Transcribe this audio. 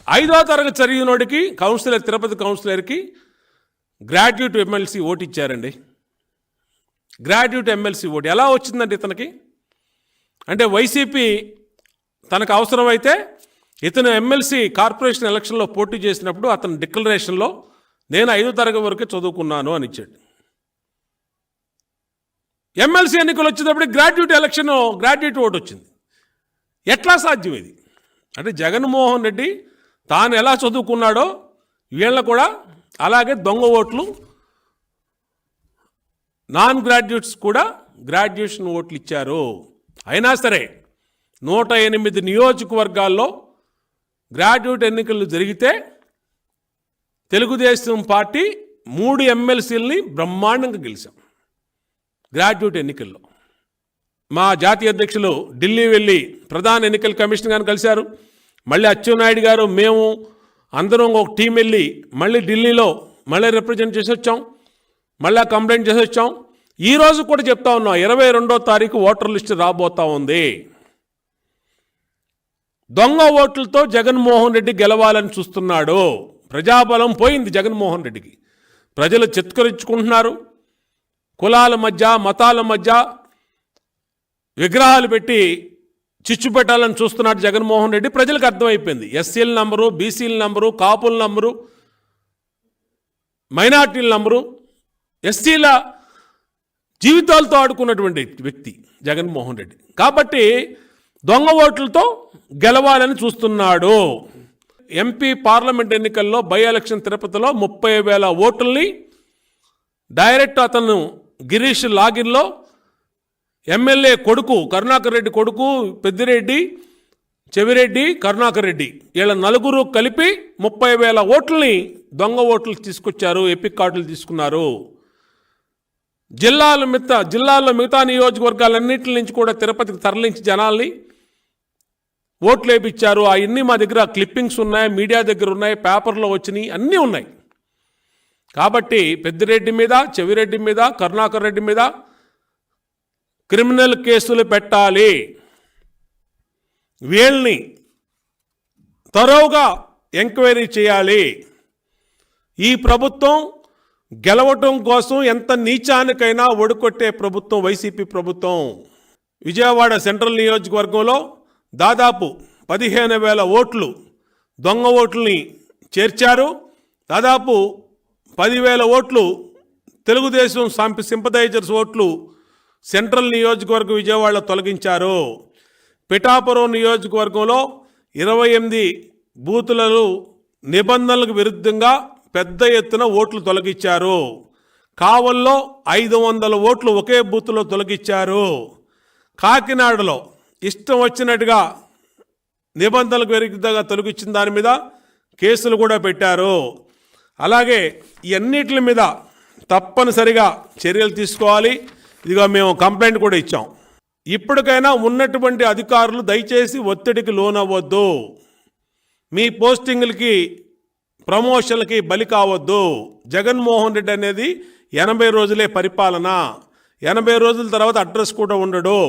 5వ తరగతి చదివినోడికి కౌన్సిలర్, తిరుపతి కౌన్సిలర్కి గ్రాడ్యుయేట్ ఎమ్మెల్సీ ఓటు ఇచ్చారండి. గ్రాడ్యుయేట్ ఎమ్మెల్సీ ఓటు ఎలా వచ్చిందండి ఇతనికి? అంటే వైసీపీ తనకు అవసరమైతే ఇతను ఎమ్మెల్సీ కార్పొరేషన్ ఎలక్షన్లో పోటీ చేసినప్పుడు అతను డిక్లరేషన్లో నేను 5వ తరగతి వరకే చదువుకున్నాను అని ఇచ్చాడు. ఎమ్మెల్సీ ఎన్నికలు వచ్చేటప్పుడు గ్రాడ్యుయేట్ ఓటు వచ్చింది. ఎట్లా సాధ్యం ఇది? అంటే జగన్మోహన్ రెడ్డి తాను ఎలా చదువుకున్నాడో వీళ్ళ కూడా అలాగే దొంగ ఓట్లు, నాన్ గ్రాడ్యుయేట్స్ కూడా గ్రాడ్యుయేషన్ ఓట్లు ఇచ్చారు. అయినా సరే 108 నియోజకవర్గాల్లో గ్రాడ్యుయేట్ ఎన్నికలు జరిగితే తెలుగుదేశం పార్టీ 3 ఎమ్మెల్సీలని బ్రహ్మాండంగా గెలిచాం గ్రాడ్యుయేట్ ఎన్నికల్లో. మా జాతీయ అధ్యక్షులు ఢిల్లీ వెళ్ళి ప్రధాన ఎన్నికల కమిషన్ గారిని కలిశారు. మళ్ళీ అచ్చెన్నాయుడు గారు మేము అందరం ఒక టీం వెళ్ళి మళ్ళీ ఢిల్లీలో మళ్ళీ రిప్రజెంట్ చేసి వచ్చాం, మళ్ళీ కంప్లైంట్ చేసి వచ్చాం. ఈరోజు కూడా చెప్తా ఉన్నాం, 22వ తారీఖు ఓటర్ లిస్టు రాబోతా ఉంది. దొంగ ఓట్లతో జగన్మోహన్ రెడ్డి గెలవాలని చూస్తున్నాడు. ప్రజాబలం పోయింది జగన్మోహన్ రెడ్డికి. ప్రజలు చిత్కరించుకుంటున్నారు. కులాల మధ్య, మతాల మధ్య విగ్రహాలు పెట్టి చిచ్చు పెట్టాలని చూస్తున్నాడు జగన్మోహన్ రెడ్డి. ప్రజలకు అర్థమైపోయింది. ఎస్సీల నంబరు, బీసీల నంబరు, కాపుల నంబరు, మైనార్టీల నంబరు, ఎస్సీల జీవితాలతో ఆడుకున్నటువంటి వ్యక్తి జగన్మోహన్ రెడ్డి. కాబట్టి దొంగ ఓట్లతో గెలవాలని చూస్తున్నాడు. ఎంపీ పార్లమెంట్ ఎన్నికల్లో బై ఎలక్షన్ తిరుపతిలో 30,000 ఓట్లని డైరెక్ట్ అతను గిరీష్ లాగిన్లో ఎమ్మెల్యే కొడుకు కరుణాకర్ రెడ్డి కొడుకు పెద్దిరెడ్డి, చెవిరెడ్డి, కరుణాకర్ రెడ్డి వీళ్ళ నలుగురు కలిపి 30,000 ఓట్లని దొంగ ఓట్లు తీసుకొచ్చారు. ఎపిక్ కార్డులు తీసుకున్నారు. జిల్లాల్లో మిగతా నియోజకవర్గాలన్నింటి నుంచి కూడా తిరుపతికి తరలించి జనాల్ని ఓట్లు వేయించారు. అవన్నీ మా దగ్గర క్లిప్పింగ్స్ ఉన్నాయి, మీడియా దగ్గర ఉన్నాయి, పేపర్లో వచ్చినాయి, అన్నీ ఉన్నాయి. కాబట్టి పెద్దిరెడ్డి మీద, చెవిరెడ్డి మీద, కరుణాకర్ రెడ్డి మీద క్రిమినల్ కేసులు పెట్టాలి. వీళ్ళని తరోగా ఎంక్వైరీ చేయాలి. ఈ ప్రభుత్వం గెలవటం కోసం ఎంత నీచానికైనా ఒడుకొట్టే ప్రభుత్వం వైసీపీ ప్రభుత్వం. విజయవాడ సెంట్రల్ నియోజకవర్గంలో దాదాపు 15,000 ఓట్లు దొంగ ఓట్లని చేర్చారు. దాదాపు 10,000 ఓట్లు తెలుగుదేశం సింపథైజర్స్ ఓట్లు సెంట్రల్ నియోజకవర్గం విజయవాడలో తొలగించారు. పిఠాపురం నియోజకవర్గంలో 28 బూతులలో నిబంధనలకు విరుద్ధంగా పెద్ద ఎత్తున ఓట్లు తొలగించారు. కావల్లో 500 ఓట్లు ఒకే బూత్లో తొలగించారు. కాకినాడలో ఇష్టం వచ్చినట్టుగా నిబంధనలకు విరుద్ధంగా తొలగించిన దాని మీద కేసులు కూడా పెట్టారు. అలాగే ఈ అన్నిటి మీద తప్పనిసరిగా చర్యలు తీసుకోవాలి. ఇదిగో మేము కంప్లైంట్ కూడా ఇచ్చాం. ఇప్పటికైనా ఉన్నటువంటి అధికారులు దయచేసి ఒత్తిడికి లోనవ్వద్దు. మీ పోస్టింగ్లకి, ప్రమోషన్లకి బలి కావద్దు. జగన్మోహన్ రెడ్డి అనేది 80 రోజులే పరిపాలన. 80 రోజుల తర్వాత అడ్రస్ కూడా ఉండడు.